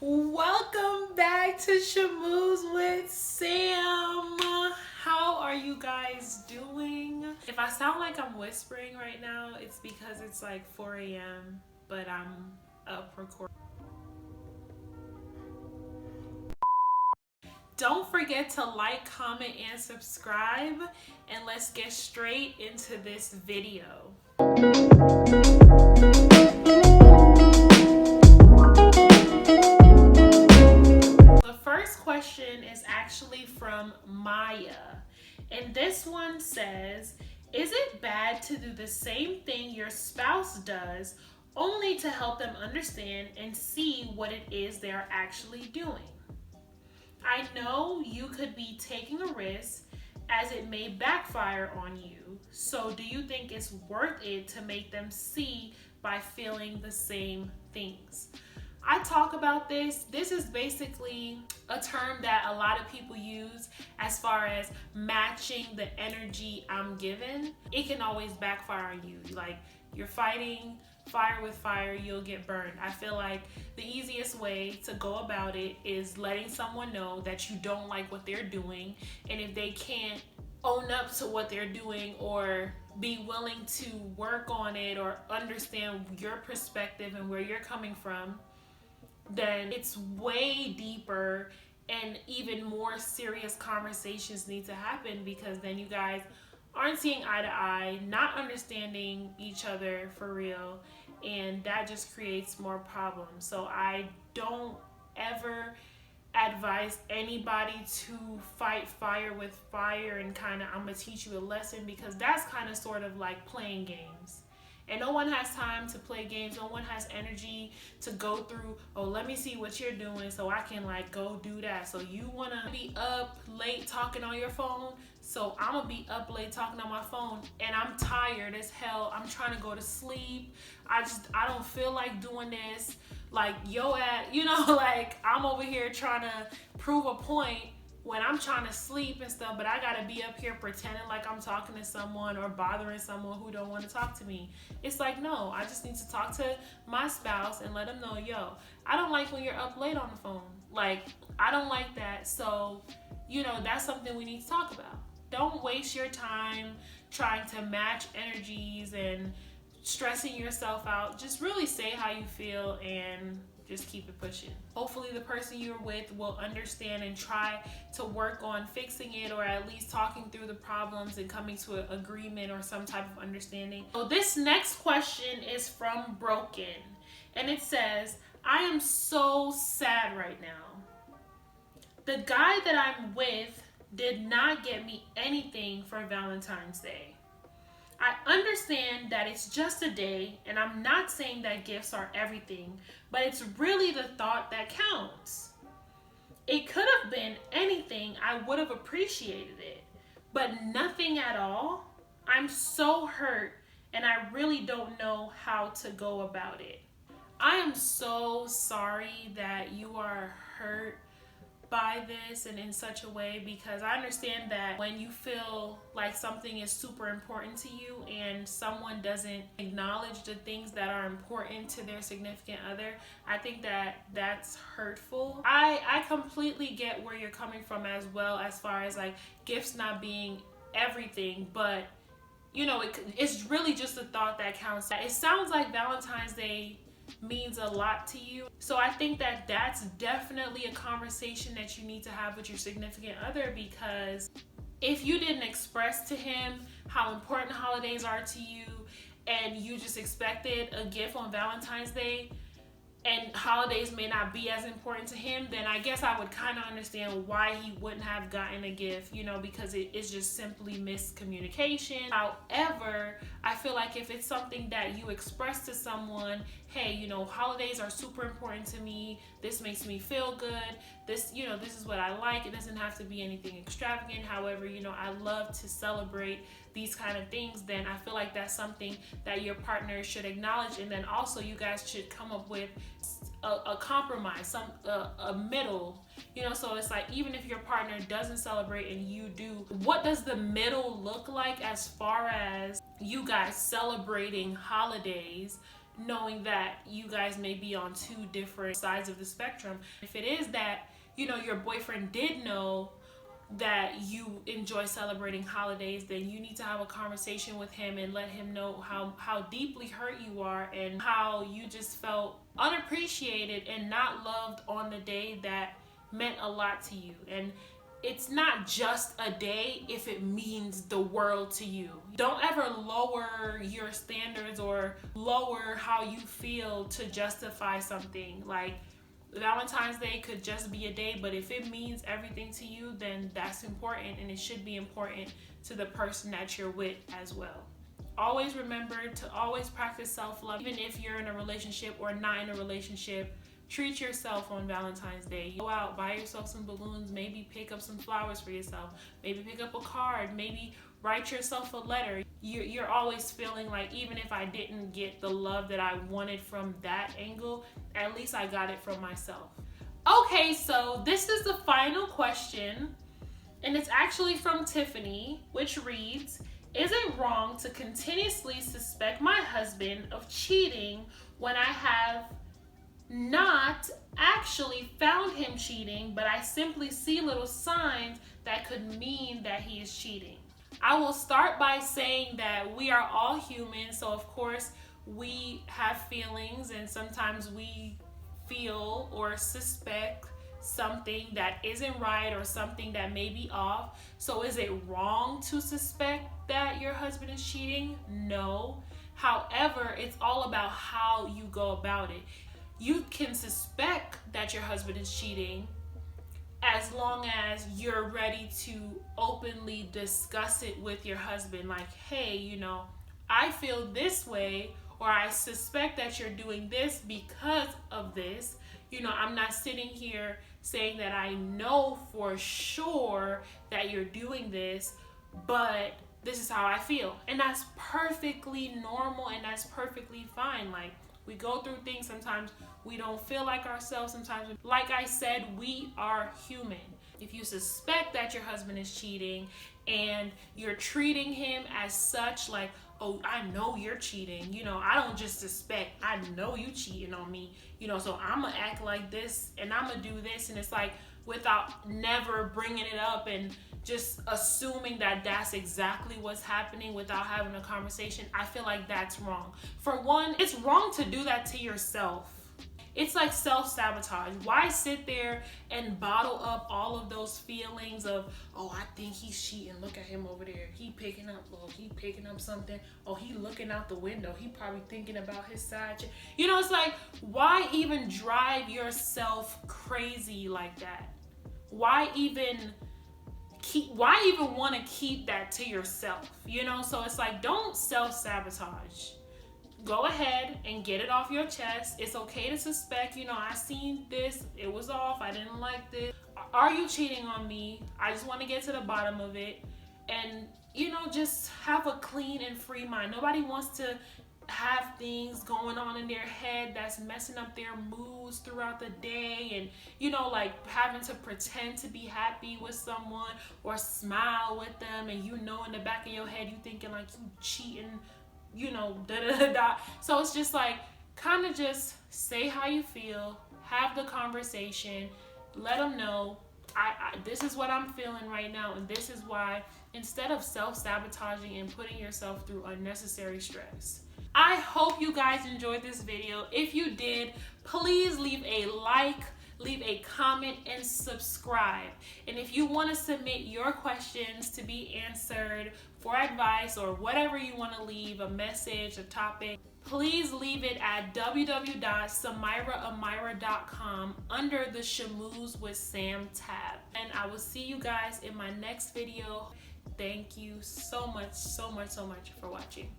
Welcome back to Shamoos with Sam. How are you guys doing? If I sound like I'm whispering right now, it's because it's like 4 a.m., but I'm up recording. Don't forget to like, comment, and subscribe, and let's get straight into this video. The first question is actually from Maya, and this one says, is it bad to do the same thing your spouse does only to help them understand and see what it is they're actually doing? I know you could be taking a risk as it may backfire on you. So, do you think it's worth it to make them see by feeling the same things? I talk about this. This is basically a term that a lot of people use as far as matching the energy I'm given. It can always backfire on you. Like, you're fighting fire with fire, you'll get burned. I feel like the easiest way to go about it is letting someone know that you don't like what they're doing, and if they can't own up to what they're doing or be willing to work on it or understand your perspective and where you're coming from, then it's way deeper and even more serious conversations need to happen, because then you guys aren't seeing eye to eye, not understanding each other for real, and that just creates more problems. So I don't ever advise anybody to fight fire with fire and kind of, I'm gonna teach you a lesson, because that's kind of sort of like playing games. And no one has time to play games. No one has energy to go through, oh, let me see what you're doing so I can like go do that. So you want to be up late talking on your phone. So I'm going to be up late talking on my phone, and I'm tired as hell. I'm trying to go to sleep. I don't feel like doing this. Like, like I'm over here trying to prove a point when I'm trying to sleep and stuff, but I gotta be up here pretending like I'm talking to someone or bothering someone who don't want to talk to me. It's like, no, I just need to talk to my spouse and let them know, yo, I don't like when you're up late on the phone. Like, I don't like that. So, that's something we need to talk about. Don't waste your time trying to match energies and stressing yourself out. Just really say how you feel and just keep it pushing. Hopefully the person you're with will understand and try to work on fixing it, or at least talking through the problems and coming to an agreement or some type of understanding. So this next question is from Broken, and it says, I am so sad right now. The guy that I'm with did not get me anything for Valentine's Day. I understand that it's just a day, and I'm not saying that gifts are everything, but it's really the thought that counts. It could have been anything, I would have appreciated it, but nothing at all. I'm so hurt, and I really don't know how to go about it. I am so sorry that you are hurt by this and in such a way, because I understand that when you feel like something is super important to you and someone doesn't acknowledge the things that are important to their significant other, I think that that's hurtful. I completely get where you're coming from, as well, as far as like gifts not being everything, but it's really just the thought that counts. It sounds like Valentine's Day means a lot to you. So I think that that's definitely a conversation that you need to have with your significant other, because if you didn't express to him how important holidays are to you and you just expected a gift on Valentine's Day, and holidays may not be as important to him, then I guess I would kind of understand why he wouldn't have gotten a gift, because it's just simply miscommunication. However, I feel like if it's something that you express to someone, hey, holidays are super important to me, this makes me feel good, this is what I like, it doesn't have to be anything extravagant, however, I love to celebrate these kind of things, then I feel like that's something that your partner should acknowledge. And then also you guys should come up with a compromise, a middle, so it's like, even if your partner doesn't celebrate and you do, what does the middle look like as far as you guys celebrating holidays, knowing that you guys may be on two different sides of the spectrum. If it is that, your boyfriend did know that you enjoy celebrating holidays, then you need to have a conversation with him and let him know how deeply hurt you are and how you just felt unappreciated and not loved on the day that meant a lot to you. And it's not just a day if it means the world to you. Don't ever lower your standards or lower how you feel to justify something. Like, Valentine's Day could just be a day, but if it means everything to you, then that's important, and it should be important to the person that you're with as well. Always remember to always practice self-love. Even if you're in a relationship or not in a relationship, treat yourself on Valentine's Day. Go out, buy yourself some balloons, maybe pick up some flowers for yourself, maybe pick up a card, maybe write yourself a letter. You're always feeling like, even if I didn't get the love that I wanted from that angle, at least I got it from myself. Okay, so this is the final question, and it's actually from Tiffany, which reads, is it wrong to continuously suspect my husband of cheating when I have not actually found him cheating, but I simply see little signs that could mean that he is cheating? I will start by saying that we are all human, so of course we have feelings, and sometimes we feel or suspect something that isn't right or something that may be off. So is it wrong to suspect that your husband is cheating? No. However, it's all about how you go about it. You can suspect that your husband is cheating as long as you're ready to openly discuss it with your husband. Like, hey, I feel this way, or I suspect that you're doing this because of this. I'm not sitting here saying that I know for sure that you're doing this, but this is how I feel. And that's perfectly normal, and that's perfectly fine. Like, we go through things. Sometimes we don't feel like ourselves. Sometimes, like I said, we are human. If you suspect that your husband is cheating and you're treating him as such, like, oh, I know you're cheating. I don't just suspect, I know you cheating on me. So I'm going to act like this and I'm going to do this. And it's like, without never bringing it up and just assuming that that's exactly what's happening without having a conversation, I feel like that's wrong. For one, it's wrong to do that to yourself. It's like self-sabotage. Why sit there and bottle up all of those feelings of, oh, I think he's cheating. Look at him over there. He picking up something. Oh, he looking out the window. He probably thinking about his side chick. It's like, why even drive yourself crazy like that? Why even want to keep that to yourself? So it's like, don't self-sabotage. Go ahead and get it off your chest. It's okay to suspect, I seen this, it was off, I didn't like this. Are you cheating on me? I just want to get to the bottom of it. And, just have a clean and free mind. Nobody wants to have things going on in their head that's messing up their moods throughout the day, and like having to pretend to be happy with someone or smile with them, and in the back of your head you thinking like you cheating, So it's just like, kind of just say how you feel, have the conversation, let them know, this is what I'm feeling right now, and this is why, instead of self-sabotaging and putting yourself through unnecessary stress. I hope you guys enjoyed this video. If you did, please leave a like, leave a comment, and subscribe. And if you want to submit your questions to be answered for advice or whatever you want to leave, a message, a topic, please leave it at www.samiraamira.com under the Schmooze with Sam tab. And I will see you guys in my next video. Thank you so much for watching.